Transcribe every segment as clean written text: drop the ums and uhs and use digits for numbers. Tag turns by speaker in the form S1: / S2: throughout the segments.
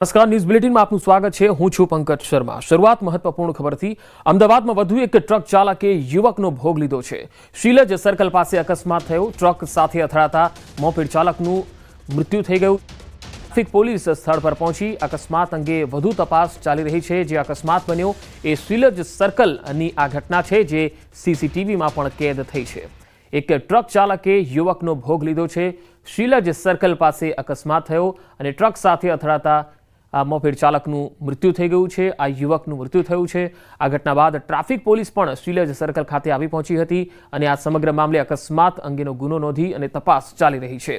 S1: નમસ્કાર, ન્યૂઝ બુલેટિનમાં આપનું સ્વાગત છે। હું છું પંકજ શર્મા। શરૂઆત મહત્વપૂર્ણ ખબરથી। અમદાવાદમાં વધુ એક ટ્રક ચાલકે યુવકનો ભોગ લીધો છે। શીલજ સર્કલ પાસે અકસ્માત થયો। ટ્રક સાથે અથડાતા મોપેડ ચાલકનું મૃત્યુ થઈ ગયું। ટ્રાફિક પોલીસ સ્થળ પર પહોંચી અકસ્માત અંગે વધુ તપાસ ચાલી રહી છે। જે અકસ્માત બન્યો એ શીલજ સર્કલની આ ઘટના છે, જે સીસીટીવીમાં પણ કેદ થઈ છે। એક ટ્રક ચાલકે યુવકનો ભોગ લીધો છે। શીલજ સર્કલ પાસે અકસ્માત થયો અને ટ્રક સાથે અથડાતા આ મોપેડ ચાલકનું મૃત્યુ થઈ ગયું છે। આ યુવકનું મૃત્યુ થયું છે। આ ઘટના બાદ ટ્રાફિક પોલીસ પણ શીલજ સર્કલ ખાતે આવી પહોંચી હતી અને આ સમગ્ર મામલે અકસ્માત અંગેનો ગુનો નોંધી અને તપાસ ચાલી રહી છે।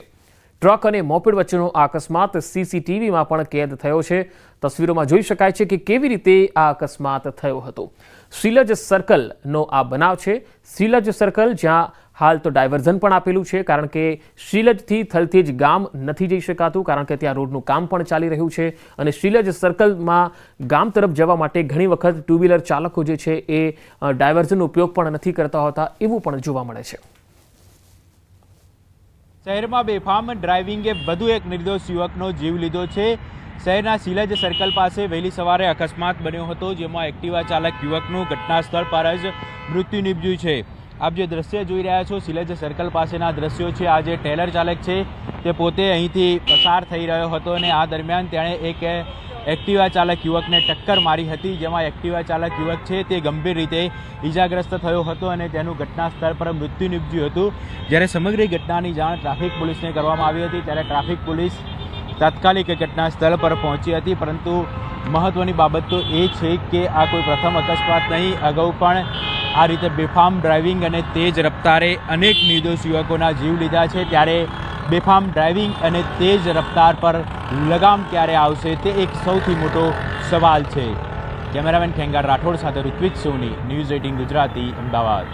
S1: ટ્રક અને મોપેડ વચ્ચેનો આ અકસ્માત સીસીટીવીમાં પણ કેદ થયો છે। તસવીરોમાં જોઈ શકાય છે કે કેવી રીતે આ અકસ્માત થયો હતો। શીલજ સર્કલનો આ બનાવ છે। શીલજ સર્કલ જ્યાં હાલ તો ડાયવર્ઝન પણ આપેલું છે, કારણ કે શીલજથી થલતેજ ગામ નથી જઈ શકાતું, કારણ કે ત્યાં રોડનું કામ પણ ચાલી રહ્યું છે અને શીલજ સર્કલમાં ગામ તરફ જવા માટે ઘણી વખત ટુ વ્હીલર ચાલકો જે છે એ ડાયવર્ઝનનો ઉપયોગ પણ નથી કરતા હોતા, એવું પણ જોવા મળે છે।
S2: શહેરમાં બેફામ ડ્રાઇવિંગે વધુ એક નિર્દોષ યુવકનો જીવ લીધો છે। શહેરના શીલજ સર્કલ પાસે વહેલી સવારે અકસ્માત બન્યો હતો, જેમાં એક્ટિવા ચાલક યુવકનું ઘટના સ્થળ પર જ મૃત્યુ નીપજ્યું છે। આપ જે દ્રશ્ય જોઈ રહ્યા છો શીલજ સર્કલ પાસેના દ્રશ્યો છે। આ જે ટેલર ચાલક છે તે પોતે અહીંથી પસાર થઈ રહ્યો હતો અને આ દરમિયાન તેણે એક એક્ટિવા ચાલક યુવકને ટક્કર મારી હતી, જેમાં એક્ટિવા ચાલક યુવક છે તે ગંભીર રીતે ઈજાગ્રસ્ત થયો હતો અને તેનું ઘટના સ્થળ પર મૃત્યુ નીપજ્યું હતું। જ્યારે સમગ્ર ઘટનાની જાણ ટ્રાફિક પોલીસને કરવામાં આવી હતી, ત્યારે ટ્રાફિક પોલીસ તાત્કાલિક ઘટના સ્થળ પર પહોંચી હતી। પરંતુ મહત્વની બાબત તો એ છે કે આ કોઈ પ્રથમ અકસ્માત નહીં, અગાઉ પણ આ રીતે બેફામ ડ્રાઇવિંગ અને તેજ રફતારે અનેક નિર્દોષ યુવકોના જીવ લીધા છે। ત્યારે બેફામ ડ્રાઇવિંગ અને તેજ રફતાર પર લગામ ક્યારે આવશે તે એક સૌથી મોટો સવાલ છે। કેમેરામેન ખેંગાર રાઠોડ સાથે ઋત્વિક સોની, ન્યૂઝ 18 ગુજરાતી, અમદાવાદ।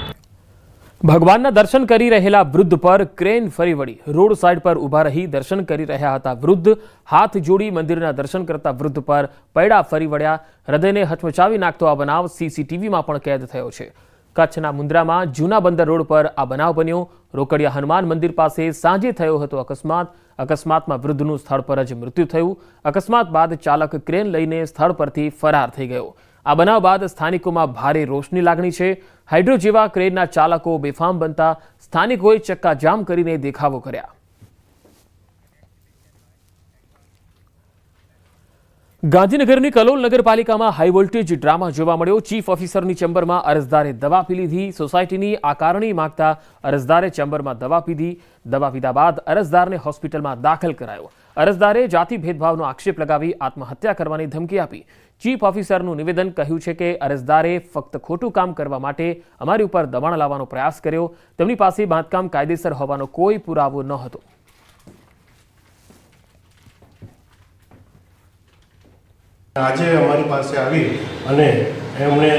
S1: ભગવાનના દર્શન કરી રહેલા વૃદ્ધ પર ક્રેન ફરી વળી। રોડ સાઇડ પર ઊભા રહી દર્શન કરી રહ્યા હતા વૃદ્ધ। હાથ જોડી મંદિરના દર્શન કરતા વૃદ્ધ પર પૈડા ફરી વળ્યા। હૃદયને હચમચાવી નાખતો આ બનાવ સીસીટીવીમાં પણ કેદ થયો છે। કચ્છના મુન્દ્રામાં જૂના બંદર રોડ પર આ બનાવ બન્યો। રોકડિયા હનુમાન મંદિર પાસે સાંજે થયો હતો અકસ્માત। અકસ્માતમાં વૃદ્ધનું સ્થળ પર જ મૃત્યુ થયું। અકસ્માત બાદ ચાલક ક્રેન લઈને સ્થળ પરથી ફરાર થઈ ગયો। આ બનાવ બાદ સ્થાનિકોમાં ભારે રોષની લાગણી છે। હાઇડ્રો જેવા ક્રેનના ચાલકો બેફામ બનતા સ્થાનિકોએ ચક્કાજામ કરીને દેખાવો કર્યા। ગાંધીનગરની કલોલ નગરપાલિકામાં હાઈ વોલ્ટેજ ડ્રામા જોવા મળ્યો। ચીફ ઓફિસરની ચેમ્બરમાં અરજદારે દવા પી લીધી। સોસાયટીની આકારણી માંગતા અરજદારે ચેમ્બરમાં દવા પીધી। દવા પીધા બાદ અરજદારને હોસ્પિટલમાં દાખલ કરાયો। અરજદારે જાતિ ભેદભાવનો આક્ષેપ લગાવી આત્મહત્યા કરવાની ધમકી આપી। ચીફ ઓફિસરનું નિવેદન કહ્યું છે કે અરજદારે ફક્ત ખોટું કામ કરવા માટે અમારી ઉપર દબાણ લાવવાનો પ્રયાસ કર્યો। તેમની પાસે બાંધકામ કાયદેસર હોવાનો કોઈ પુરાવો ન હતો।
S3: આજે અમારી પાસે આવી અને એમણે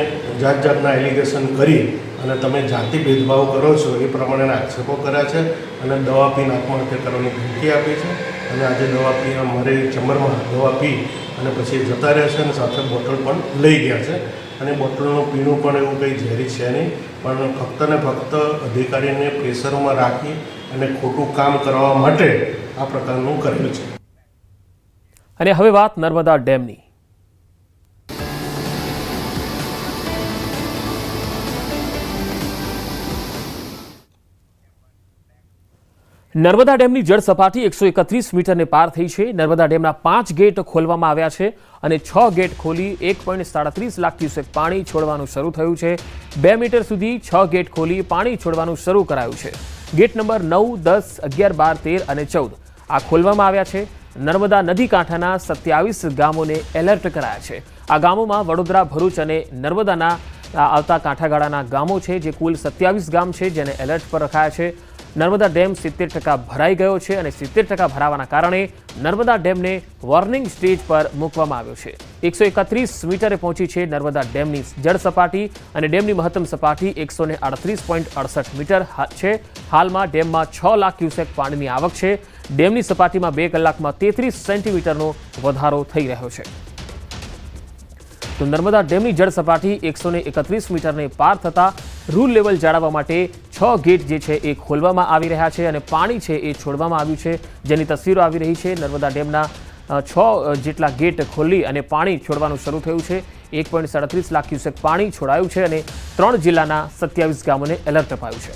S3: જાત જાતના એલિગેશન કરી અને તમે જાતિ ભેદભાવ કરો છો એ પ્રમાણેના આક્ષેપો કર્યા છે અને દવા પીને આત્મહત્યા કરવાની ધમકી આપી છે। અને આજે દવા પી અમારી ચેમ્બરમાં દવા પી અને પછી જતા રહ્યા છે અને સાથે બોટલ પણ લઈ ગયા છે। અને બોટલનું પીણું પણ એવું કંઈ ઝેરી છે નહીં, પણ ફક્ત ને ફક્ત અધિકારીને પ્રેશરમાં રાખી અને ખોટું કામ કરવા માટે આ પ્રકારનું કર્યું છે।
S1: અને હવે વાત નર્મદા ડેમની। નર્મદા ડેમની જળ સપાટી 131 મીટરને પાર થઈ છે। નર્મદા ડેમના 5 ગેટ ખોલવામાં આવ્યા છે અને 6 ગેટ ખોલી 1.37 લાખ ક્યુસેક પાણી છોડવાનું શરૂ થયું છે। 2 મીટર સુધી 6 ગેટ ખોલી પાણી છોડવાનું શરૂ કરાયું છે। ગેટ નંબર 9, 10, 11, 12, 13 અને 14 આ ખોલવામાં આવ્યા છે। નર્મદા નદી કાંઠાના 27 ગામોને એલર્ટ કરાયા છે। આ ગામોમાં વડોદરા, ભરૂચ અને નર્મદાના આવતા કાંઠાગાળાના ગામો છે, જે કુલ 27 ગામ છે જેને એલર્ટ પર રખાયા છે। નર્મદા ડેમ 70% ભરાઈ ગયો છે અને 70% ભરાવાના કારણે નર્મદા ડેમને વોર્નિંગ સ્ટેજ પર મૂકવામાં આવ્યો છે। 131 મીટરે પહોંચી છે નર્મદા ડેમની જળ સપાટી અને ડેમની મહત્તમ સપાટી 138.68 મીટર છે। હાલમાં ડેમમાં 6 લાખ ક્યુસેક પાણીની આવક છે। ડેમની સપાટીમાં 2 કલાકમાં 33 સેન્ટીમીટરનો વધારો થઈ રહ્યો છે। તો નર્મદા ડેમની જળ સપાટી 131 મીટરને પાર થતા રૂલ લેવલ જાળવવા માટે 6 ગેટ જે છે એ ખોલવામાં આવી રહ્યા છે અને પાણી છે એ છોડવામાં આવ્યું છે, જેની તસવીરો આવી રહી છે। નર્મદા ડેમના 6 જેટલા ગેટ ખોલી અને પાણી છોડવાનું શરૂ થયું છે. 1.37 લાખ ક્યુસેક પાણી છોડાયું છે અને 3 જિલ્લાના 27 ગામોને એલર્ટ અપાયું છે.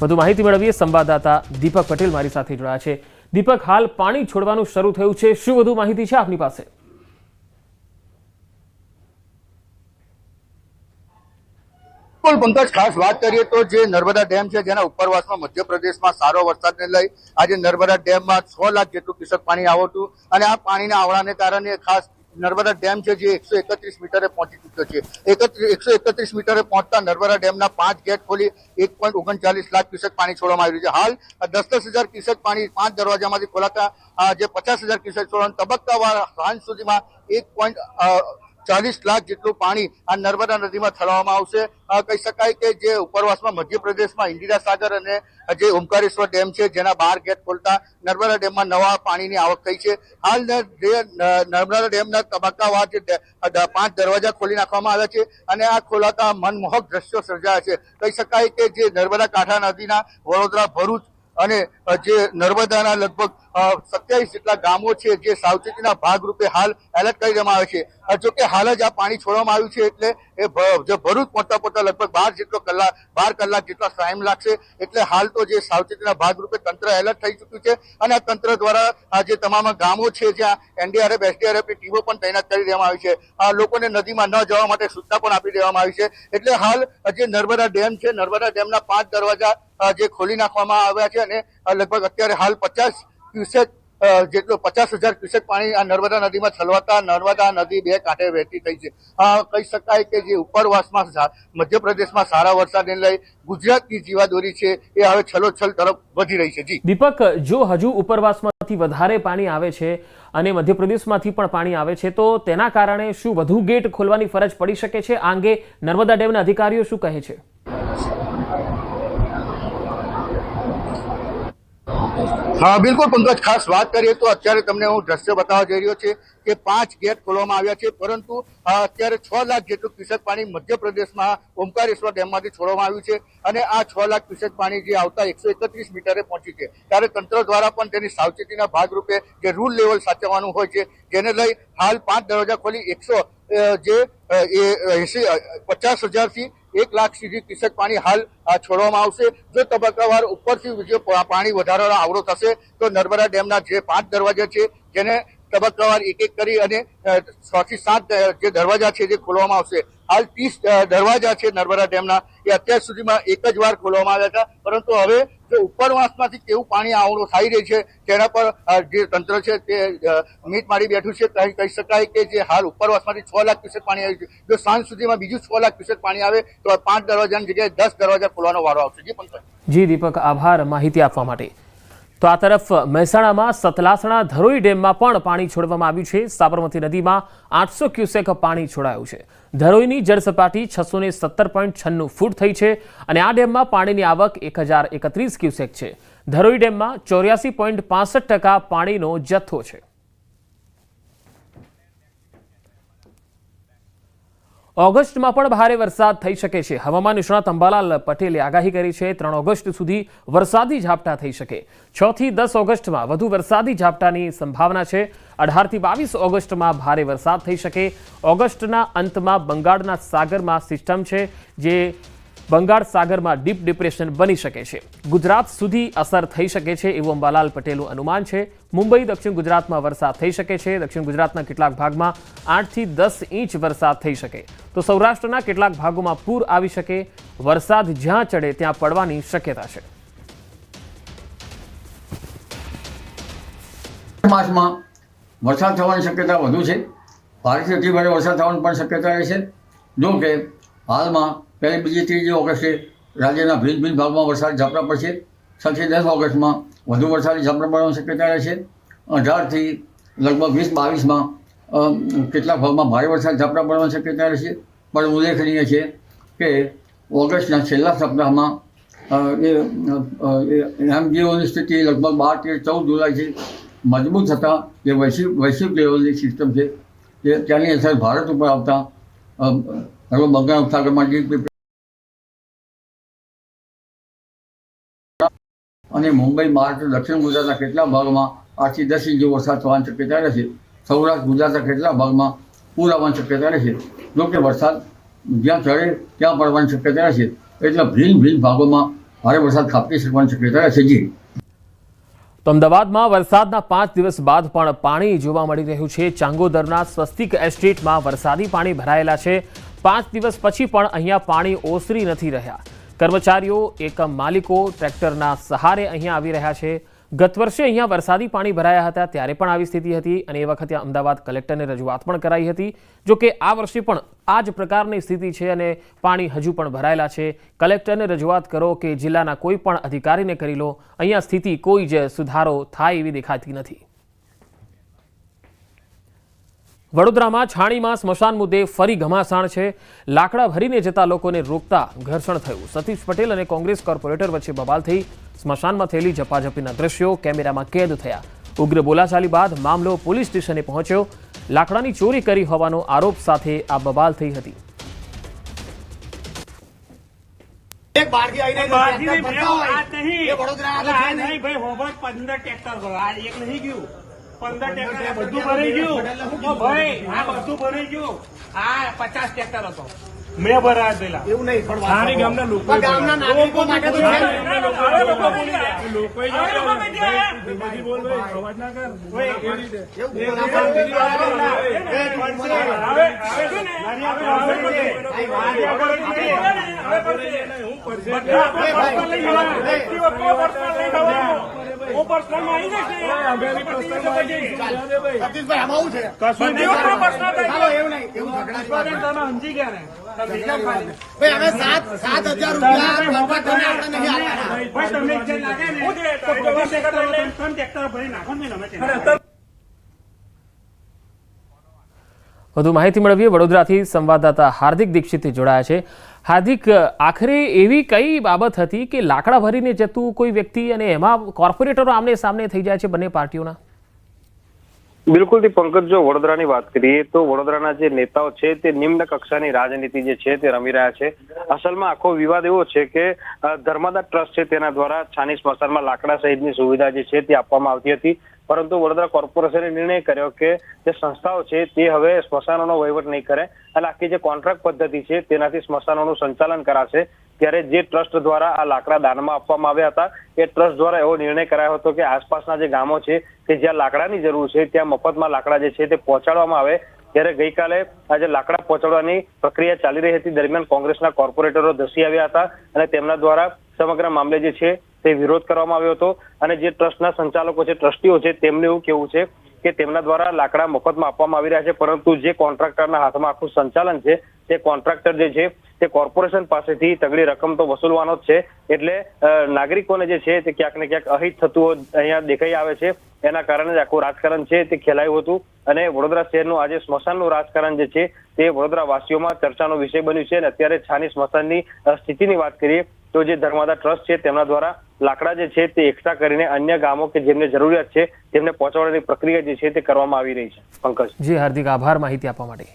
S1: વધુ માહિતી મેળવીએ સંવાદદાતા દીપક પટેલ મારી સાથે જોડાયા છે. દીપક, હાલ પાણી છોડવાનું શરૂ થયું છે, શું વધુ માહિતી છે આપની પાસે?
S4: પંકજ, ખાસ વાત કરીએ તો જે નર્મદા ડેમ છે જેના ઉપરવાસમાં મધ્યપ્રદેશમાં સારો વરસાદને લઈ આજે નર્મદા ડેમમાં 6 લાખ જેટલું ક્યુસેક પાણી આવતું અને આ પાણીના આવવાને કારણે ખાસ નર્મદા ડેમ છે જે 131 મીટરે પહોંચી ચૂક્યો છે. 131 મીટરે પહોંચતા નર્મદા ડેમના 5 ગેટ ખોલી 1.39 લાખ ક્યુસેક પાણી છોડવામાં આવ્યું છે. હાલ 10,000 ક્યુસેક પાણી 5 દરવાજામાંથી ખોલાતા જે 50,000 ક્યુસેક છોડવાનું તબક્કાવાર સાંજ સુધીમાં 1.40 લાખ જેટલું પાણી આ નર્મદા નદીમાં ઠલવવામાં આવશે. કહી શકાય કે જે ઉપરવાસમાં મધ્યપ્રદેશમાં ઇન્દિરા સાગર અને જે ઓમકારેશ્વર ડેમ છે જેના 12 ગેટ ખોલતા નર્મદા ડેમમાં નવા પાણીની આવક થઈ છે. હાલ જે નર્મદા ડેમના તબક્કાવાર જે 5 દરવાજા ખોલી નાખવામાં આવ્યા છે અને આ ખોલાતા મનમોહક દ્રશ્યો સર્જાયા છે. કહી શકાય કે જે નર્મદા કાંઠા નદીના વડોદરા, ભરૂચ અને જે નર્મદાના લગભગ 27 જેટલા ગામો છે જે સાવચેતીના ભાગરૂપે હાલ એલર્ટ કરી દેવામાં આવે છે. જોકે હાલ જ આ પાણી છોડવામાં આવ્યું છે એટલે જે ભરૂચ પહોંચતા લગભગ 12 કલાક જેટલો ટાઈમ લાગશે. એટલે હાલ તો જે સાવચેતીના ભાગરૂપે તંત્ર એલર્ટ થઈ ચૂક્યું છે અને આ તંત્ર દ્વારા જે તમામ ગામો છે જ્યાં એનડીઆરએફ, એસડીઆરએફની ટીમો પણ તૈનાત કરી દેવામાં આવી છે. લોકોને નદીમાં ન જવા માટે સૂચના પણ આપી દેવામાં આવી છે. એટલે હાલ જે નર્મદા ડેમ છે, નર્મદા ડેમના 5 દરવાજા જે ખોલી નાખવામાં આવ્યા છે અને લગભગ અત્યારે હાલ 50 ક્યુસેક જેટલું 50,000 ક્યુસેક પાણી આ નર્મદા નદીમાં છલવાતા નર્મદા નદી બે કાંઠે વહેતી થઈ છે. કહી શકાય કે જે ઉપરવાસમાં મધ્યપ્રદેશમાં સારા વરસાદને લઈ ગુજરાતની જીવાદોરી છે એ હવે છલોછલ તરફ વધી રહી છે. જી
S1: દીપક, જો હજુ ઉપરવાસમાંથી વધારે પાણી આવે છે અને મધ્યપ્રદેશમાંથી પણ પાણી આવે છે તો તેના કારણે શું વધુ ગેટ ખોલવાની ફરજ પડી શકે છે? આ અંગે નર્મદા ડેમના અધિકારીઓ શું કહે છે?
S4: હા, બિલકુલ પંકજ, ખાસ વાત કરીએ તો અત્યારે તમને હું દ્રશ્ય બતાવવા જઈ રહ્યો છે કે 5 ગેટ ખોલવામાં આવ્યા છે પરંતુ અત્યારે 6 લાખ જેટલું ક્યુસેક પાણી મધ્યપ્રદેશમાં ઓમકારેશ્વર ડેમમાંથી છોડવામાં આવ્યું છે અને આ 6 લાખ ક્યુસેક પાણી જે આવતા 131 મીટરે પહોંચી છે ત્યારે તંત્ર દ્વારા પણ તેની સાવચેતીના ભાગરૂપે જે રૂલ લેવલ સાચવવાનું હોય છે જેને લઈ હાલ 5 દરવાજા ખોલી 50,000 થી 1 લાખ સુધી ક્યુસેક પાણી હાલ છોડવામાં આવશે. જો તબક્કાવાર ઉપરથી જે પાણી વધારવાનો આવરો થશે તો નર્મદા ડેમના જે 5 દરવાજા છે જેને તબક્કાવાર એક કરી અને 6 થી 7 જે દરવાજા છે જે ખોલવામાં આવશે. હાલ 30 દરવાજા છે નર્મદા ડેમના એ અત્યાર સુધીમાં એક જ વાર ખોલવામાં આવ્યા હતા પરંતુ હવે જે ઉપરવાસમાંથી કેવું પાણી આવરો થઈ રહી છે તેના પર જે તંત્ર છે તે મીટ મારી બેઠું છે. કહી શકાય કે જે હાલ ઉપરવાસમાંથી 6 લાખ ક્યુસેક પાણી આવ્યું છે. જો સાંજ સુધીમાં બીજું 6 લાખ ક્યુસેક પાણી આવે તો 5 દરવાજાની જગ્યાએ 10 દરવાજા ખોલવાનો વારો આવશે. જી પંકજ.
S1: જી દીપક, આભાર માહિતી આપવા માટે. તો આ તરફ મહેસાણામાં સતલાસણા ધરોઈ ડેમમાં પણ પાણી છોડવામાં આવ્યું છે. સાબરમતી નદીમાં 800 ક્યુસેક પાણી છોડાયું છે. ધરોઈની જળ સપાટી 617.96 ફૂટ થઈ છે અને આ ડેમમાં પાણીની આવક 1031 ક્યુસેક છે. ધરોઈ ડેમમાં 84.65% પાણીનો જથ્થો છે. ઓગસ્ટમાં પણ ભારે વરસાદ થઈ શકે છે. હવામાન નિષ્ણાત અંબાલાલ પટેલે આગાહી કરી છે. 3 ઓગસ્ટ સુધી વરસાદી ઝાપટા થઈ શકે. 6 થી 10 ઓગસ્ટમાં વધુ વરસાદી ઝાપટાની સંભાવના છે. 18 થી 22 ઓગસ્ટમાં ભારે વરસાદ થઈ શકે. ઓગસ્ટના અંતમાં બંગાળના સાગરમાં સિસ્ટમ છે જે બંગાળ સાગરમાં ડીપ ડિપ્રેશન બની શકે છે. ગુજરાત સુધી અસર થઈ શકે છે એવું અંબાલાલ પટેલનું અનુમાન છે. મુંબઈ, દક્ષિણ ગુજરાતમાં વરસાદ થઈ શકે છે. દક્ષિણ ગુજરાતના કેટલાક ભાગમાં 8 થી 10 ઇંચ વરસાદ થઈ શકે તો સૌરાષ્ટ્રના કેટલાક ભાગોમાં પૂર આવી શકે. વરસાદ જ્યાં ચડે ત્યાં પડવાની શક્યતા છે.
S5: માસમાં વરસાદ થવાની શક્યતા વધુ છે. ભારેથી અતિ ભારે વરસાદ થવાની પણ શક્યતા રહેશે. જો કે હાલમાં પહેલી, બીજી, ત્રીજી ઓગસ્ટે રાજ્યના ભિન્ન ભિન્ન ભાગમાં વરસાદ ઝાપટા પડશે. 6 થી 10 ઓગસ્ટમાં વધુ વરસાદી ઝાપટા પડવાની શક્યતા રહેશે. 18 થી લગભગ 20-22માં કેટલાક ભાગમાં ભારે વરસાદ ઝાપટા પડવાની શક્યતા રહેશે. પણ ઉલ્લેખનીય છે કે ઓગસ્ટના છેલ્લા સપ્તાહમાં એમજીઓની સ્થિતિ લગભગ 12, 13, 14 જુલાઈથી મજબૂત થતાં જે વૈશ્વિક લેવલની સિસ્ટમ છે તે ત્યાંની અસર ભારત ઉપર આવતા બંગાળ ઉપસાગરમાં અને મુંબઈ, મહારાષ્ટ્ર, દક્ષિણ ગુજરાતના કેટલાક ભાગોમાં 8 થી 10 ઇંચ જેવો વરસાદ થવાની શક્યતા રહેશે. સૌરાષ્ટ્ર ગુજરાતના કેટલાક ભાગમાં પૂર આવવાની શક્યતા રહેશે. જો કે વરસાદ જ્યાં ચડે ત્યાં પડવાની શક્યતા રહેશે. એટલે ભિન્ન ભિન્ન ભાગોમાં ભારે વરસાદ ખાબકી શકવાની શક્યતા રહેશે. જી
S1: તો અમદાવાદમાં વરસાદના 5 દિવસ બાદ પણ પાણી જોવા મળી રહ્યું છે. ચાંગોદરના સ્વસ્તિક એસ્ટેટમાં વરસાદી પાણી ભરાયેલા છે. 5 દિવસ પછી પણ અહીંયા પાણી ઓસરી નથી રહ્યા. કર્મચારીઓ, એકમ માલિકો ટ્રેક્ટરના સહારે અહીંયા આવી રહ્યા છે. ગત વર્ષે અહીંયા વરસાદી પાણી ભરાયા હતા ત્યારે પણ આવી સ્થિતિ હતી અને એ વખતે અમદાવાદ કલેક્ટરને રજૂઆત પણ કરાઈ હતી. જો કે આ વર્ષે પણ આ જ પ્રકારની સ્થિતિ છે અને પાણી હજુ પણ ભરાયેલા છે. કલેક્ટરને રજૂઆત કરો કે જિલ્લાના કોઈ પણ અધિકારીને કરી લો, અહીંયા સ્થિતિ કોઈ જ સુધારો થાય એવી દેખાતી નથી. વડોદરામાં છાણીમાં સ્મશાન મુદ્દે ફરી ઘમાસાણ છે. લાકડા ભરીને જતા લોકોને રોકતા ઘર્ષણ થયું. સતીશ પટેલ અને કોંગ્રેસ કોર્પોરેટર વચ્ચે બબાલ થઈ. સ્મશાનમાં થયેલી ઝપાઝપીના દ્રશ્યો કેમેરામાં કેદ થયા. ઉગ્ર બોલાચાલી બાદ મામલો પોલીસ સ્ટેશને પહોંચ્યો. લાકડાની ચોરી કરી હોવાનો આરોપ સાથે આ બબાલ થઈ હતી.
S6: એક બારથી આવીને બારથી ભરાવો આ નહીં એ વડોદરા આ નહીં ભાઈ હોબત 15 ટ્રેક્ટર ભરો આ એક નહીં ગયું 15 ટ્રેક્ટર બધું ભરાઈ ગયું ઓ ભાઈ આ બધું ભરાઈ ગયું આ 50 ટ્રેક્ટર હતો મેં ભરાયા પેલા એવું નહીં પણ સારી ગામના લોકો માટે તો લોકોએ બધી બોલ ભાઈ અવાજ ના કર ઓય કેવી સમજી ગયા ને અમે 7,000 રૂપિયા
S1: વધુ માહિતી મેળવીએ. વડોદરાથી સંવાદદાતા હાર્દિક દીક્ષિત જોડાયા છે. હાર્દિક, આખરે એવી કઈ બાબત હતી કે લાકડા ભરીને જતું કોઈ વ્યક્તિ અને એમાં કોર્પોરેટરો આમને સામને થઈ જાય છે બંને પાર્ટીઓના?
S7: બિલકુલથી પંકજ, જો વડોદરાની વાત કરીએ તો વડોદરાના જે નેતાઓ છે તે નિમ્ન કક્ષાની રાજનીતિ જે છે તે રમી રહ્યા છે. અસલમાં આખો વિવાદ એવો છે કે ધર્માદા ટ્રસ્ટ છે તેના દ્વારા છાની સ્મશાનમાં લાકડા સહિતની સુવિધા જે છે તે આપવામાં આવતી હતી. પરંતુ વડોદરા કોર્પોરેશને નિર્ણય કર્યો કે જે સંસ્થાઓ છે તે હવે સ્મશાનોનો વહીવટ નહીં કરે અને આખી જે કોન્ટ્રાક્ટ પદ્ધતિ છે તેનાથી સ્મશાનોનું સંચાલન કરાશે. ત્યારે જે ટ્રસ્ટ દ્વારા આ લાકડા દાનમાં આપવામાં આવ્યા હતા એ ટ્રસ્ટ દ્વારા એવો નિર્ણય કરાયો હતો કે આસપાસના જે ગામો છે કે જ્યાં લાકડાની જરૂર છે ત્યાં મફતમાં લાકડા જે છે તે પહોંચાડવામાં આવે. ત્યારે ગઈકાલે આજે લાકડા પહોંચાડવાની પ્રક્રિયા ચાલી રહી હતી. દરમિયાન કોંગ્રેસના કોર્પોરેટરો ધસી આવ્યા હતા અને તેમના દ્વારા સમગ્ર મામલે જે છે તે વિરોધ કરવામાં આવ્યો હતો. અને જે ટ્રસ્ટના સંચાલકો છે, ટ્રસ્ટીઓ છે, તેમનું એવું કહેવું છે કે તેમના દ્વારા લાકડા મફતમાં આપવામાં આવી રહ્યા છે, પરંતુ જે કોન્ટ્રાક્ટરના હાથમાં આખું સંચાલન છે તે કોન્ટ્રાક્ટર જે છે તે કોર્પોરેશન પાસેથી તગડી રકમ તો વસૂલવાનો જ છે. એટલે નાગરિકોને જે છે તે ક્યાંક ને ક્યાંક અહિત થતું અહીંયા દેખાઈ આવે છે. એના કારણે જ આખું રાજકારણ છે તે ખેલાયું હતું અને વડોદરા શહેરનું આજે સ્મશાનનું રાજકારણ જે છે તે વડોદરા વાસીઓમાં ચર્ચાનો વિષય બન્યું છે. અને અત્યારે છાની સ્મશાનની સ્થિતિની વાત કરીએ તો જે ધર્માદા ટ્રસ્ટ છે તેમના દ્વારા લાકડા જે છે તે એકઠા કરીને અન્ય ગામો કે જેમને જરૂરિયાત છે તેમને પહોંચાડવાની પ્રક્રિયા જે છે તે કરવામાં આવી રહી છે. પંકજ.
S1: જી હાર્દિક, આભાર માહિતી આપવા માટે.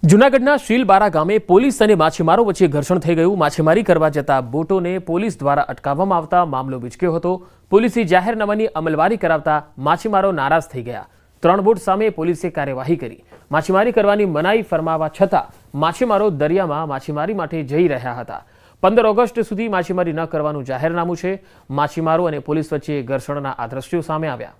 S1: જૂનાગઢના શીલબારા ગામે પોલીસ અને માછીમારો વચ્ચે ઘર્ષણ થઈ ગયું. માછીમારી કરવા જતા બોટોને પોલીસ દ્વારા અટકાવવામાં આવતા મામલો વિચક્યો હતો. પોલીસે જાહેરનામાની અમલવારી કરાવતા માછીમારો નારાજ થઈ ગયા. 3 બોટ સામે પોલીસે કાર્યવાહી કરી. માછીમારી કરવાની મનાઈ ફરમાવવા છતાં માછીમારો દરિયામાં માછીમારી માટે જઈ રહ્યા હતા. 15 ઓગસ્ટ સુધી માછીમારી ન કરવાનું જાહેરનામું છે. માછીમારો અને પોલીસ વચ્ચે ઘર્ષણના આ દ્રશ્યો સામે આવ્યા.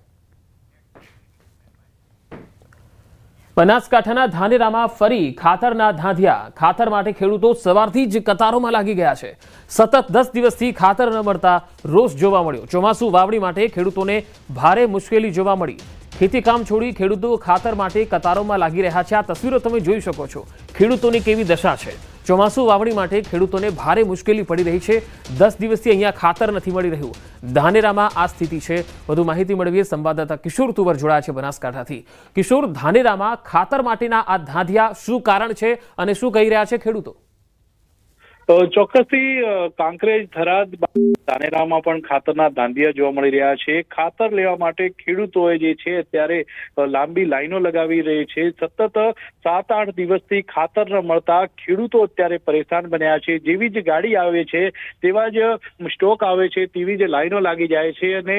S1: બનાસકાંઠાના ધાનેરામાં ફરી ખાતરના ધાંધિયા. ખાતર માટે ખેડૂતો સવારથી જ કતારોમાં લાગી ગયા છે. સતત 10 દિવસથી ખાતર ન મળતા રોષ જોવા મળ્યો. ચોમાસુ વાવણી માટે ખેડૂતોને ભારે મુશ્કેલી જોવા મળી. ખેતી કામ છોડી ખેડૂતો ખાતર માટે કતારોમાં લાગી રહ્યા છે. આ તસવીરો તમે જોઈ શકો છો. ખેડૂતોની કેવી દશા છે. ચોમાસુ વાવણી માટે ખેડૂતોને ભારે મુશ્કેલી પડી રહી છે. 10 દિવસથી અહીંયા ખાતર નથી મળી રહ્યું. ધાનેરામાં આ સ્થિતિ છે. વધુ માહિતી મેળવીએ. સંવાદદાતા કિશોર તુવર જોડાયા છે બનાસકાંઠાથી. કિશોર, ધાનેરામાં ખાતર માટેના આ ધાંધિયા શું કારણ છે અને શું કહી રહ્યા છે ખેડૂતો?
S8: ચોક્કસથી કાંકરેજ, થરાદ ધાનેરામાં પણ ખાતરના ધાંધિયા જોવા મળી રહ્યા છે. ખાતર લેવા માટે ખેડૂતોએ જે છે અત્યારે લાંબી લાઈનો લગાવી રહી છે. સતત 7-8 દિવસથી ખાતર ન મળતા ખેડૂતો અત્યારે પરેશાન બન્યા છે. જેવી જ ગાડી આવે છે તેવા જ સ્ટોક આવે છે તેવી જ લાઈનો લાગી જાય છે અને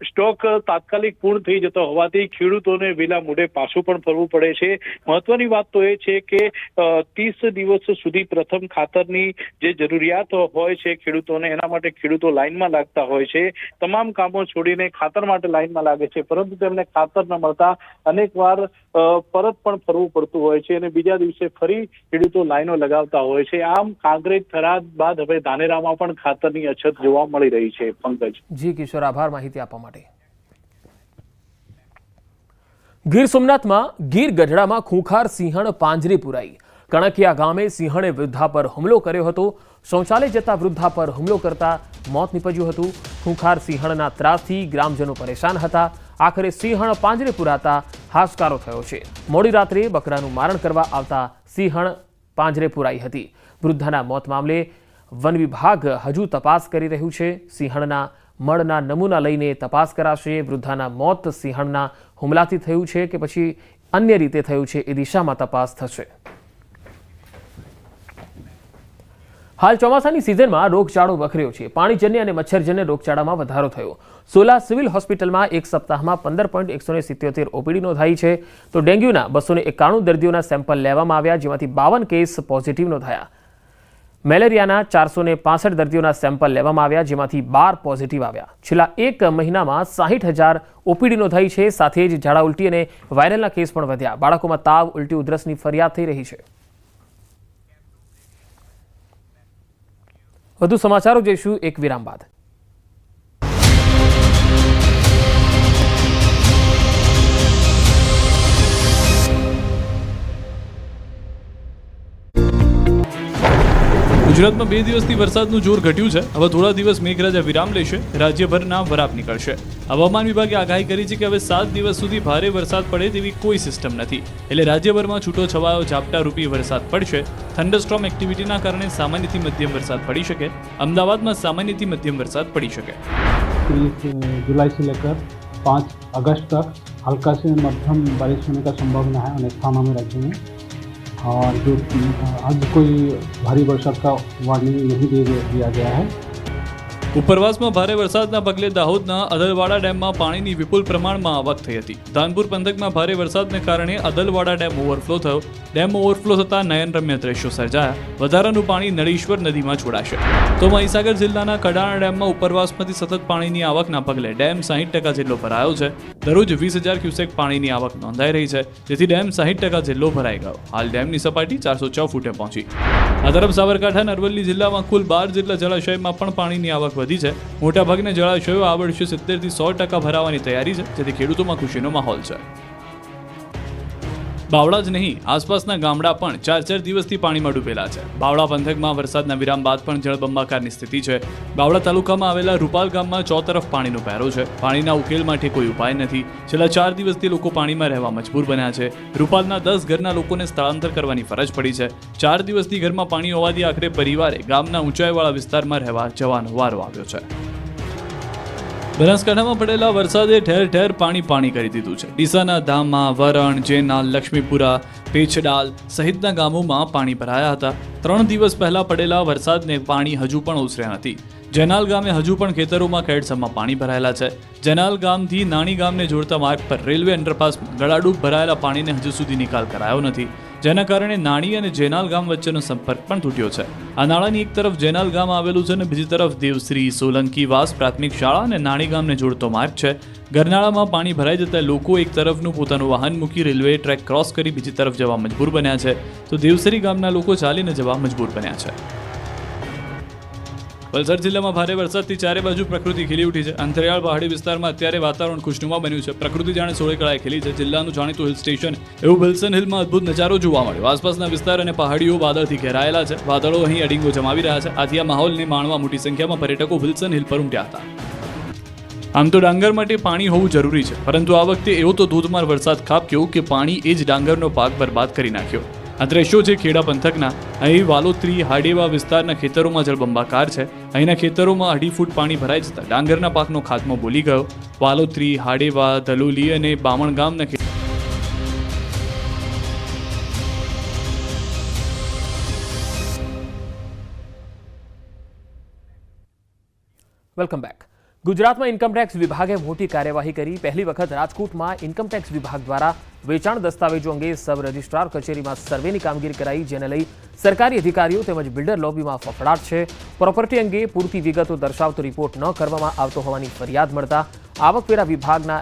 S8: સ્ટોક તાત્કાલિક પૂર્ણ થઈ જતો હોવાથી ખેડૂતોને વેલા મોડે પાછું પણ ફરવું પડે છે. મહત્વની વાત તો એ છે કે 30 દિવસ સુધી પ્રથમ ખાતરની જે જરૂરિયાત હોય છે ખેડૂતોને, એના માટે ખેડૂતો લાઈનમાં લાગતા હોય છે. તમામ કામો છોડીને ખાતર માટે લાઈનમાં લાગે છે, પરંતુ તેમને ખાતર ન મળતા અનેક વાર પરત પણ ફરવું પડતું હોય છે અને બીજા દિવસે ફરી ખેડૂતો લાઈનો લગાવતા હોય છે. આમ કાંકરેજ, થરાદ બાદ હવે ધાનેરામાં પણ ખાતરની અછત જોવા મળી રહી છે. પંકજ.
S1: જી કિશોર, આભાર માહિતી આપવા માટે. ગીર સોમનાથમાં ગીર ગઢડામાં ખૂંખાર સિંહણ પાંજરે પુરાઈ. કણકિયા ગામે સિંહણે વૃદ્ધા પર હુમલો કર્યો હતો. શૌચાલય જતા વૃદ્ધા પર હુમલો કરતા મોત નીપજ્યું હતું. ખૂંખાર સિંહણના ત્રાસથી ગ્રામજનો પરેશાન હતા. આખરે સિંહણ પાંજરે પુરાતા હાશકારો થયો છે. મોડી રાત્રે બકરાનું મારણ કરવા આવતા સિંહણ પાંજરે પુરાઈ હતી. વૃદ્ધાના મોત મામલે વન વિભાગ હજુ તપાસ કરી રહ્યું છે. સિંહણના મળના નમૂના લઈને તપાસ કરાશે. વૃદ્ધાના મોત સિંહણના હુમલાથી થયું છે કે પછી અન્ય રીતે થયું છે એ દિશામાં તપાસ થશે. હાલ ચોમાસાની સિઝનમાં રોગચાળો વકર્યો છે. પાણીજન્ય અને મચ્છરજન્ય રોગચાળામાં વધારો થયો. સોલા સિવિલ હોસ્પિટલમાં એક સપ્તાહમાં 15.177 ઓપીડી નોંધાઈ છે, તો ડેન્ગ્યુના 291 દર્દીઓના સેમ્પલ લેવામાં આવ્યા, જેમાંથી 52 કેસ પોઝિટિવ નોંધાયા. મેલેરિયાના 465 દર્દીઓના સેમ્પલ લેવામાં આવ્યા, જેમાંથી 12 પોઝિટિવ આવ્યા. છેલ્લા એક મહિનામાં 60,000 ઓપીડી નોંધાઈ છે. સાથે જ ઝાડા ઉલટી અને વાયરલના કેસ પણ વધ્યા. બાળકોમાં તાવ, ઉલટી, ઉધરસની ફરિયાદ થઈ રહી છે. વધુ સમાચારો જોઈશું એક વિરામ બાદ.
S9: ગુજરાતમાં 2 દિવસથી વરસાદનું જોર ઘટ્યું છે. હવે થોડા દિવસ મેઘરાજા વિરામ લેશે. રાજ્યભરના વરાપ નીકળશે. હવામાન વિભાગે આગાહી કરી છે કે હવે 7 દિવસ સુધી ભારે વરસાદ પડે તેવી કોઈ સિસ્ટમ નથી. એટલે રાજ્યભરમાં છૂટો છવાયો ઝાપટારૂપી વરસાદ પડશે. થંડરસ્ટોર્મ એક્ટિવિટીના કારણે સામાન્યથી મધ્યમ વરસાદ પડી શકે. અમદાવાદમાં સામાન્યથી મધ્યમ વરસાદ પડી શકે.
S10: 30 जुलाई से लेकर 5 अगस्त तक हल्का से मध्यम बारिश होने का संभावना है अनेक स्थानों में राज्य में, और जो आज कोई भारी बरसात का वार्निंग नहीं दिया गया है.
S9: ઉપરવાસમાં ભારે વરસાદના પગલે દાહોદના અદલવાડા ડેમમાં પાણીની વિપુલ પ્રમાણમાં આવક થઈ હતી. ધાનપુર પંથકમાં ભારે વરસાદને કારણે અદલવાડા ડેમ ઓવરફ્લો થયો. ડેમ ઓવરફ્લો થતાં નયનરમ્ય દ્રશ્યો સર્જાયા. વધારાનું પાણી નળીશ્વર નદીમાં છોડાશે. તો મહીસાગર જિલ્લાના કડાણા ડેમમાં ઉપરવાસમાંથી સતત પાણીની આવકના પગલે ડેમ 60% જેટલો ભરાયો છે. દરરોજ 20,000 ક્યુસેક પાણીની આવક નોંધાઈ રહી છે, જેથી ડેમ 60% જેટલો ભરાઈ ગયો. હાલ ડેમની સપાટી 406 ફૂટે પહોંચી. આ તરફ સાબરકાંઠા અને અરવલ્લી જિલ્લામાં કુલ 12 જેટલા જળાશયમાં પણ પાણીની આવક વધી છે. મોટાભાગના જળાશયો આ વર્ષે 70 થી 100% ભરાવાની તૈયારી છે, જેથી ખેડૂતોમાં ખુશીનો માહોલ છે. બાવળા જ નહીં, આસપાસના ગામડા પણ 4 દિવસથી પાણીમાં ડૂબેલા છે. બાવળા પંથકમાં વરસાદના વિરામ બાદ પણ જળબંબાકારની સ્થિતિ છે. બાવળા તાલુકામાં આવેલા રૂપાલ ગામમાં ચોતરફ પાણીનો પહેરો છે. પાણીના ઉકેલ માટે કોઈ ઉપાય નથી. છેલ્લા 4 દિવસથી લોકો પાણીમાં રહેવા મજબૂર બન્યા છે. રૂપાલના 10 ઘરના લોકોને સ્થળાંતર કરવાની ફરજ પડી છે. 4 દિવસથી ઘરમાં પાણી હોવાથી આખરે પરિવારે ગામના ઊંચાઈવાળા વિસ્તારમાં રહેવા જવાનો વારો આવ્યો છે. બનાસકાંઠામાં પડેલા વરસાદે ઠેર ઠેર પાણી કરી દીધું છે. ડીસાના ધામમાં, વરણ, જેનાલ, લક્ષ્મીપુરા, પેછડાલ સહિતના ગામોમાં પાણી ભરાયા હતા. 3 દિવસ પહેલા પડેલા વરસાદને પાણી હજુ પણ ઓસર્યા નથી. જેનાલ ગામે હજુ પણ ખેતરોમાં ખેડસમાં પાણી ભરાયેલા છે. જેનાલ ગામથી નાની ગામને જોડતા માર્ગ પર રેલવે અંડરપાસમાં ગળાડૂબ ભરાયેલા પાણીને હજુ સુધી નિકાલ કરાયો નથી, જેના કારણે નાણી અને જેનાલ ગામ વચ્ચેનો સંપર્ક પણ તૂટ્યો છે. આ નાળાની એક તરફ જેનાલ ગામ આવેલું છે અને બીજી તરફ દેવશ્રી, સોલંકી વાસ પ્રાથમિક શાળા અને નાણી ગામને જોડતો માર્ગ છે. ગરનાળામાં પાણી ભરાઈ જતા લોકો એક તરફનું પોતાનું વાહન મૂકી રેલવે ટ્રેક ક્રોસ કરી બીજી તરફ જવા મજબૂર બન્યા છે, તો દેવસરી ગામના લોકો ચાલીને જવા મજબૂર બન્યા છે. વલસાડ જિલ્લામાં ભારે વરસાદથી ચારે બાજુ પ્રકૃતિ ખીલી ઉઠી છે. અંતરિયાળ પહાડી વિસ્તારમાં અત્યારે વાતાવરણ ખુશનુમા બન્યું છે. પ્રકૃતિ જાણે સોળે કળાએ ખીલી છે. જિલ્લાનું જાણીતું હિલ સ્ટેશન એવું વિલ્સન હિલમાં અદભુત નજારો જોવા મળ્યો. આસપાસના વિસ્તાર અને પહાડીઓ વાદળથી ઘેરાયેલા છે. વાદળો અહીં અડીંગો જમાવી રહ્યા છે. આથી આ માહોલને માણવા મોટી સંખ્યામાં પર્યટકો વિલ્સન હિલ પર ઉમટ્યા હતા. આમ તો ડાંગર માટે પાણી હોવું જરૂરી છે, પરંતુ આ વખતે એવો તો ધોધમાર વરસાદ ખાબક્યો કે પાણી એ જ ડાંગરનો પાક બરબાદ કરી નાખ્યો. આ દ્રશ્યો છે ખેડા પંથકના. અહીં વાલોત્રી હાડેવા વિસ્તારના ખેતરોમાં જળબંબાકાર છે. અહીંના ખેતરોમાં 2.5 ફૂટ પાણી ભરાઈ જતા ડાંગરના પાકનો ખાત્મો બોલી ગયો. વાલોત્રી, હાડેવા, ધલોલી અને બામણ ગામના
S1: વેલકમ બેક. ગુજરાતમાં ઇન્કમટેક્સ વિભાગે મોટી કાર્યવાહી કરી. પહેલી વખત રાજકોટમાં ઇન્કમટેક્સ વિભાગ દ્વારા વેચાણ દસ્તાવેજો અંગે સબ રજિસ્ટ્રાર કચેરીમાં સર્વેની કામગીરી કરાઈ, જેને લઈ સરકારી અધિકારીઓ તેમજ બિલ્ડર લોબીમાં ફફડાટ છે. પ્રોપર્ટી અંગે પૂરતી વિગતો દર્શાવતો રિપોર્ટ ન કરવામાં આવતો હોવાની ફરિયાદ મળતા આવકવેરા વિભાગના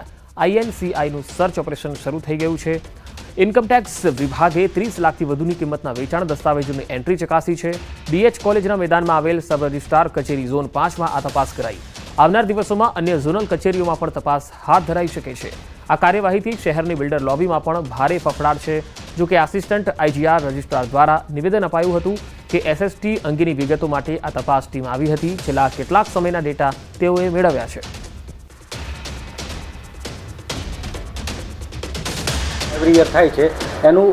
S1: INCIનું સર્ચ ઓપરેશન શરૂ થઈ ગયું છે. ઇન્કમટેક્સ વિભાગે 30 લાખથી વધુની કિંમતના વેચાણ દસ્તાવેજોની એન્ટ્રી ચકાસી છે. BH કોલેજના મેદાનમાં આવેલ સબ રજિસ્ટ્રાર કચેરી ઝોન 5માં આ તપાસ કરાઈ. આવનાર દિવસોમાં અન્ય ઝોનલ કચેરીઓમાં પણ તપાસ હાથ ધરાઈ શકે છે. આ કાર્યવાહીથી શહેરની બિલ્ડર લોબીમાં પણ ભારે ફફડાટ છે. જો કે આસિસ્ટન્ટ IGR રજિસ્ટ્રાર દ્વારા નિવેદન અપાયું હતું કે SST અંગેની વિગતો માટે આ તપાસ ટીમ આવી હતી. છેલ્લા કેટલાક સમયના ડેટા તેઓએ મેળવ્યા છે.
S11: એવરી યર થાય છે એનું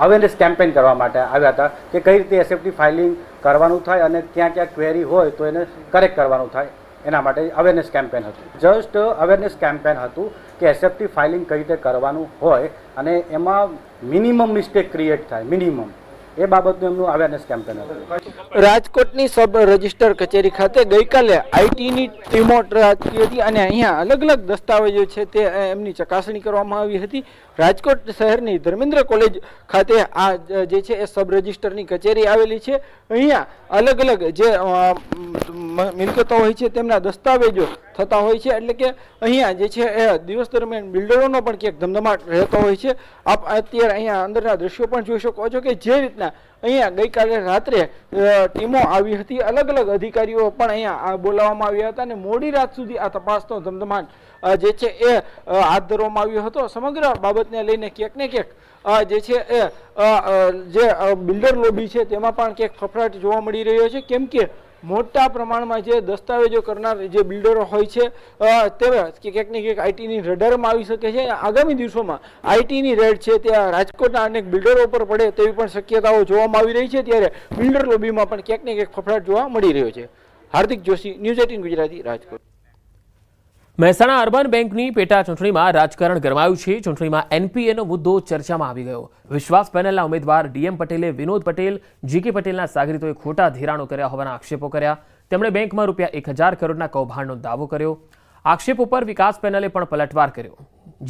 S11: અવેરનેસ કેમ્પેન કરવા માટે આવ્યા હતા કે કઈ રીતે SFT ફાઇલિંગ કરવાનું થાય અને ક્યાં ક્યાં ક્વેરી હોય તો એને કરેક્ટ કરવાનું થાય, એના માટે અવેરનેસ કેમ્પેન હતું. જસ્ટ અવેરનેસ કેમ્પેન હતું કે SFT ફાઇલિંગ કઈ રીતે કરવાનું હોય અને એમાં મિનિમમ મિસ્ટેક ક્રિએટ થાય, મિનિમમ એ બાબતનું એમનું અવેરનેસ કેમ્પેન હતું.
S12: રાજકોટની સબ રજિસ્ટર કચેરી ખાતે ગઈકાલે આઈટીની ટીમો રાખી હતી અને અહીંયા અલગ અલગ દસ્તાવેજો છે તે એમની ચકાસણી કરવામાં આવી હતી. રાજકોટ શહેરની ધર્મેન્દ્ર કોલેજ ખાતે આ જે છે એ સબ રજિસ્ટરની કચેરી આવેલી છે. અહીંયા અલગ અલગ જે મિલકતો હોય છે તેમના દસ્તાવેજો થતા હોય છે, એટલે કે અહીંયા જે છે એ દિવસ દરમિયાન બિલ્ડરોનો પણ ક્યાંક ધમધમાટ રહેતો હોય છે. આપ અત્યારે અહીંયા અંદરના દ્રશ્યો પણ જોઈ શકો છો કે જે રીતના અહીંયા ગઈકાલે રાત્રે ટીમો આવી હતી, અલગ અલગ અધિકારીઓ પણ અહીંયા બોલાવવામાં આવ્યા હતા અને મોડી રાત સુધી આ તપાસનો ધમધમાટ જે છે એ હાથ ધરવામાં આવ્યો હતો. સમગ્ર બાબતને લઈને ક્યાંક ને ક્યાંક જે છે એ જે બિલ્ડર લોબી છે તેમાં પણ ક્યાંક ફફડાટ જોવા મળી રહ્યો છે, કેમ કે મોટા પ્રમાણમાં જે દસ્તાવેજો કરનાર જે બિલ્ડરો હોય છે તે ક્યાંક ને ક્યાંક આઈટીની રડારમાં આવી શકે છે. આગામી દિવસોમાં આઈટીની રેડ છે ત્યાં રાજકોટના અનેક બિલ્ડરો પર પડે તેવી પણ શક્યતાઓ જોવામાં આવી રહી છે. ત્યારે બિલ્ડર લોબીમાં પણ ક્યાંક ને ક્યાંક ફફડાટ જોવા મળી રહ્યો છે. હાર્દિક જોશી, ન્યૂઝ 18 ગુજરાતી, રાજકોટ.
S1: મહેસાણા અર્બન બેંકની પેટા ચૂંટણીમાં રાજકારણ ગરમાયું છે. ચૂંટણીમાં NPAનો મુદ્દો ચર્ચામાં આવી ગયો. વિશ્વાસ પેનલના ઉમેદવાર DM પટેલે વિનોદ પટેલ, GK પટેલના સાગરીતોએ ખોટા ધિરાણો કર્યા હોવાના આક્ષેપો કર્યા. તેમણે બેંકમાં ₹1000 કરોડના કૌભાંડનો દાવો કર્યો. આક્ષેપો પર વિકાસ પેનલે પણ પલટવાર કર્યો.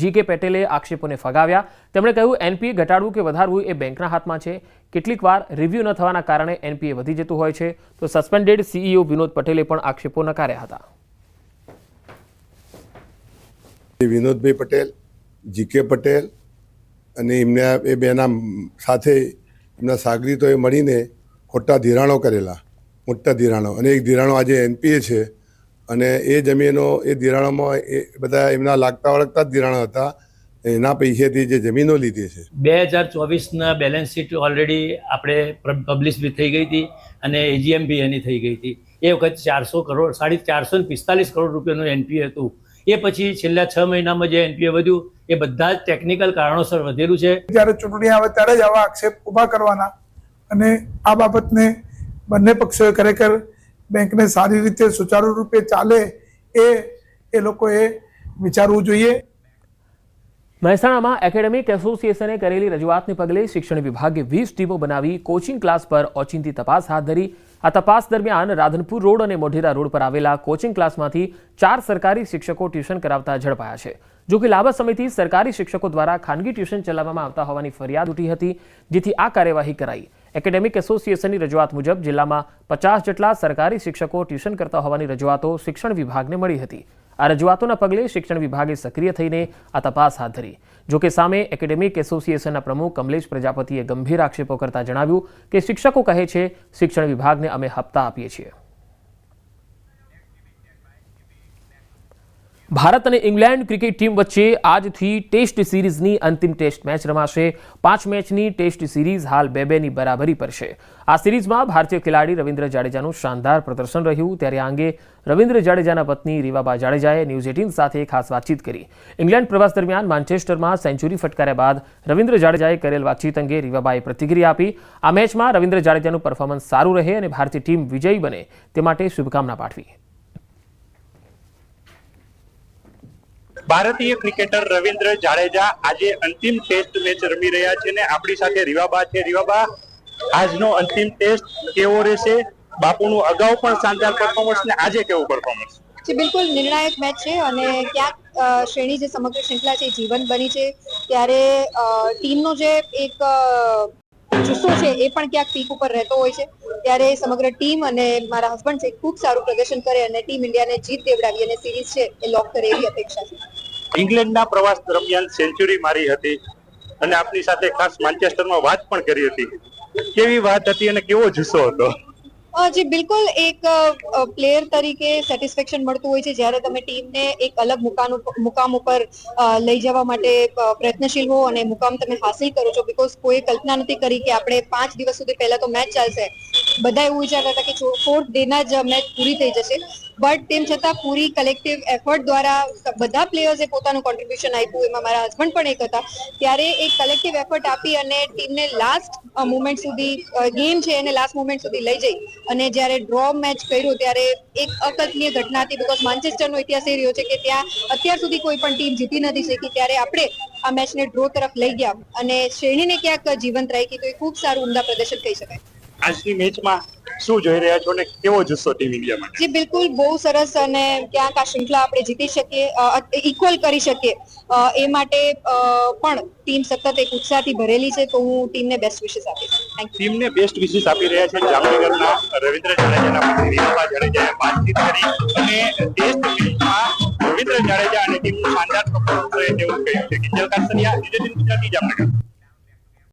S1: GK પટેલે આક્ષેપોને ફગાવ્યા. તેમણે કહ્યું NPA ઘટાડવું કે વધારવું એ બેંકના હાથમાં છે. કેટલીક વાર રિવ્યૂ ન થવાના કારણે NPA વધી જતું હોય છે. તો સસ્પેન્ડેડ CEO વિનોદ પટેલે પણ આક્ષેપો નકાર્યા હતા.
S13: વિનોદભાઈ પટેલ, GK પટેલ અને એમના એ બેના સાથે એમના સાગરીતોએ મળીને ખોટા ધિરાણો કરેલા, મોટા ધિરાણો, અને એક ધિરાણો આજે NPA છે અને એ જમીનો એ ધિરાણોમાં એ બધા એમના લાગતા વળગતા જ ધિરાણો હતા. એના પૈસેથી જે જમીનો લીધી છે.
S14: 2024ના બેલેન્સ શીટ ઓલરેડી આપણે પબ્લિશ બી થઈ ગઈ હતી અને AGM બી એની થઈ ગઈ હતી. એ વખત 400 કરોડ 445 કરોડ રૂપિયાનું NPA હતું. એ પછી છેલ્લા 6 મહિનામાં જે NPA વધ્યું એ બધા જ ટેકનિકલ કારણોસર વધેલું છે.
S15: જ્યારે ચૂંટણી આવે ત્યારે જ આવા આક્ષેપ ઊભા કરવાના અને આ બાબતને બંને પક્ષોએ ખરેખર બેંકને સારી રીતે સુચારુ રૂપે ચાલે એ લોકોએ વિચારવું જોઈએ.
S1: મહેસાણામાં એકેડેમિક એસોસિએશને કરેલી રજૂઆતને પગલે શિક્ષણ વિભાગે 20 ટીમો બનાવી કોચિંગ ક્લાસ પર ઓચિંતી તપાસ હાથ ધરી. આ તપાસ દરમિયાન રાધનપુર રોડ અને મોઢેરા રોડ પર આવેલા કોચિંગ ક્લાસમાંથી 4 સરકારી શિક્ષકો ટ્યુશન કરાવતા ઝડપાયા છે. જો કે લાંબા સમયથી સરકારી શિક્ષકો દ્વારા ખાનગી ટ્યુશન ચલાવવામાં આવતા હોવાની ફરિયાદ ઉઠી હતી, જેથી આ કાર્યવાહી કરાઈ. એકેડેમિક એસોસિએશનની રજૂઆત મુજબ જિલ્લામાં 50 જેટલા સરકારી શિક્ષકો ટ્યુશન કરતા હોવાની રજૂઆતો શિક્ષણ વિભાગને મળી હતી. આ રજૂઆતોના પગલે શિક્ષણ વિભાગે સક્રિય થઈને આ તપાસ હાથ ધરી. જો કે સામે એકેડેમિક એસોસિએશનના પ્રમુખ કમલેશ પ્રજાપતિએ ગંભીર આક્ષેપો કરતા જણાવ્યું કે શિક્ષકો કહે છે શિક્ષણ વિભાગને અમે હપ્તા આપીએ છીએ. ભારત અને ઇંગ્લેન્ડ ક્રિકેટ ટીમ વચ્ચે આજથી ટેસ્ટ સિરીઝની અંતિમ ટેસ્ટ મેચ રમાશે. 5 મેચની ટેસ્ટ સિરીઝ હાલ 2-2ની બરાબરી પર છે. આ સિરીઝમાં ભારતીય ખેલાડી રવિન્દ્ર જાડેજાનું શાનદાર પ્રદર્શન રહ્યું. ત્યારે આ અંગે રવિન્દ્ર જાડેજાના પત્ની રીવાબા જાડેજાએ ન્યૂઝ 18 સાથે ખાસ વાતચીત કરી. ઇંગ્લેન્ડ પ્રવાસ દરમિયાન માન્ચેસ્ટરમાં સેન્ચુરી ફટકાર્યા બાદ રવિન્દ્ર જાડેજાએ કરેલ વાતચીત અંગે રીવાબાએ પ્રતિક્રિયા આપી. આ મેચમાં રવિન્દ્ર જાડેજાનું પરફોર્મન્સ સારું રહે અને ભારતીય ટીમ વિજયી બને તે માટે શુભકામના પાઠવી.
S16: ભારતીય ક્રિકેટર રવિન્દ્ર જાડેજા આજે અંતિમ ટેસ્ટ મેચ રમી રહ્યા છે અને આપણી સાથે રીવાબા છે. રીવાબા, આજનો અંતિમ ટેસ્ટ કેવો રહેશે? બાપુનું અગાઉ પણ શાનદાર પરફોર્મન્સ ને આજે કેવું પરફોર્મન્સ?
S17: બિલકુલ નિર્ણાયક મેચ છે અને ક્યાંક શ્રેણી જે સમગ્ર શ્રૃંખલા છે જીવંત બની છે. ત્યારે ટીમનો જે એક જુસ્સો છે એ પણ ક્યાંક પીક ઉપર રહેતો હોય છે. ત્યારે સમગ્ર ટીમ અને મારા હસબન્ડ છે ખૂબ સારું પ્રદર્શન કરે અને ટીમ ઇન્ડિયાને જીત દેવડાવી અને સિરીઝ છે એ લોક કરે એવી અપેક્ષા છે.
S16: ઇંગ્લેન્ડના પ્રવાસ દરમિયાન સેન્ચુરી મારી હતી અને આપની સાથે ખાસ માન્ચેસ્ટરમાં વાત પણ કરી હતી. કેવી વાત હતી અને કેવો જુસ્સો હતો?
S17: જી બિલકુલ, એક પ્લેયર તરીકે સેટિસ્ફેક્શન મળતું હોય છે જ્યારે તમે ટીમને એક અલગ મુકામ ઉપર લઈ જવા માટે પ્રયત્નશીલ હો અને મુકામ તમે હાસિલ કરો છો. બીકોઝ કોઈ કલ્પના નથી કરી કે આપણે 5 દિવસ સુધી પહેલા તો મેચ ચાલશે, બધા એવું વિચારતા હતા કે 4th ડેના જ મેચ પૂરી થઈ જશે. બટ તેમ છતાં પૂરી કલેક્ટિવ એફર્ટ દ્વારા બધા પ્લેયર્સે પોતાનું કોન્ટ્રીબ્યુશન આપ્યું. એમાં મારા હસબન્ડ પણ એક હતા. ત્યારે એક કલેક્ટિવ એફર્ટ આપી અને ટીમને લાસ્ટ મોમેન્ટ સુધી ગેમ છે એને લાસ્ટ મોમેન્ટ સુધી લઈ જઈ અને જ્યારે ડ્રો મેચ કર્યો ત્યારે એક અકલ્પનીય ઘટના હતી. બીકોઝ માન્ચેસ્ટરનો ઇતિહાસ એ રહ્યો છે કે ત્યાં અત્યાર સુધી કોઈ પણ ટીમ જીતી નથી શકી. ત્યારે આપણે આ મેચને ડ્રો તરફ લઈ ગયા અને શ્રેણીને ક્યાંક જીવંત રાખી. તો એ ખૂબ સારું ઉમદા પ્રદર્શન કહી શકાય.
S16: આજની મેચમાં શું જોઈ રહ્યા છો અને કેવો જુસ્સો ટીમ ઇન્ડિયા માટે?
S17: જી બિલકુલ, બહુ સરસ અને ક્યાંક આ શૃંખલા આપણે જીતી શકીએ, ઇક્વલ કરી શકીએ એ માટે પણ ટીમ સતત એક ઉત્સાહથી ભરેલી છે. તો હું ટીમને બેસ્ટ વિશેસ આપીશ. Thank you.
S16: ટીમને બેસ્ટ વિશેસ આપી રહ્યા છે જામનગરના રવિન્દ્ર જાડેજાના પત્ની રીવાબા જાડેજાએ વાતચીત કરી અને ટેસ્ટ મેચમાં રવિન્દ્ર જાડેજા અને ટીમનું શાનદાર પરફોર્મન્સ રહે તેવું કહ્યું છે. કિંજલ કાસરિયા, ન્યૂઝ 18 ગુજરાતી, જામનગર.